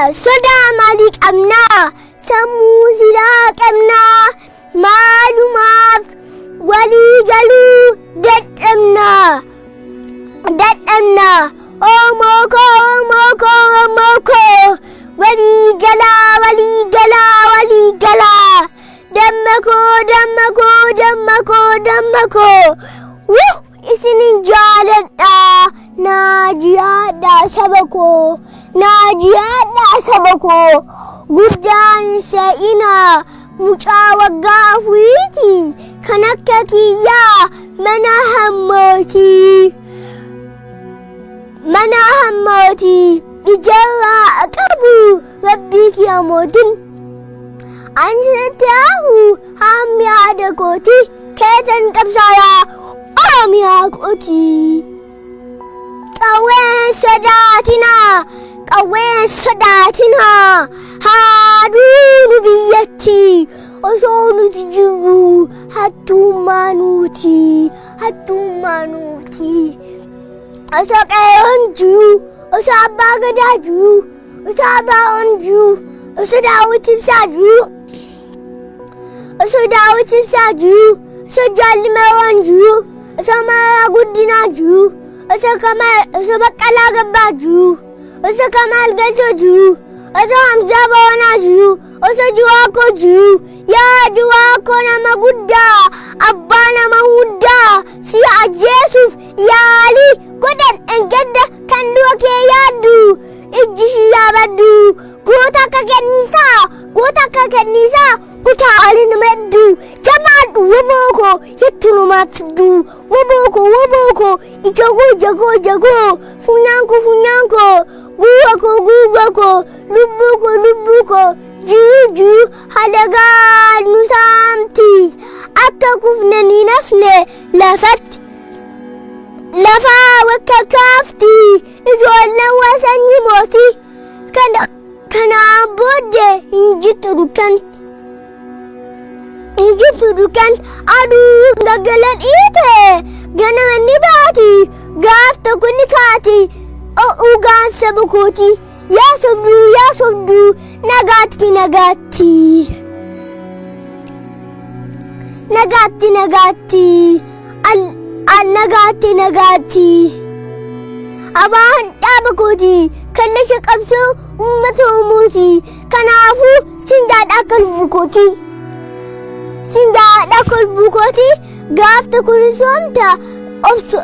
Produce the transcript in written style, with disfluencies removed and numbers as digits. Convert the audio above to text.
soda malik amna samu zilaq amna malumat wali galu dadamna omoko wali gala damako isinin jaladda najiyada sabako guddan sa'ina muca waggaa fuiti kanakka kiyya mana hammoti ijalla aqabu rabbi kiyamotin anjirtahu hamya adakoti ketan qabsaya amya koti qawen sadatina hadunu biyyati osonu tijigu hatumanuti asaqayonju osabagadaju osabaonju osodawitibsaju sojalmewanju osomara guddinaju osobaqala gabbaju osakamal galchoju hamza bawanaju juwakoju ya juwako nama gudda abba nama hudda si ajesuf yali godan engedda kanduwa ke yadu ijjishi yabadu gota ka kenisa kuta alin meddu jamadu woboko yettunumatdu woboko jago funyanko guwako lubbuko juju halagaan nusamti akka kufnani nafne lafa wakkakaafti ijoolleen wasanyi mooti kana booddee hinjittu dukan aduu gaggalan dhiite ganamanni baati gaaf tokko ni kaati ugaan sabakooti yaa sobduu nagaatti abaan dhaabakooti kallasha qabsoo uummata umuuti kanaafuu sinjaadha kolbukooti gaafta kun soomta obsu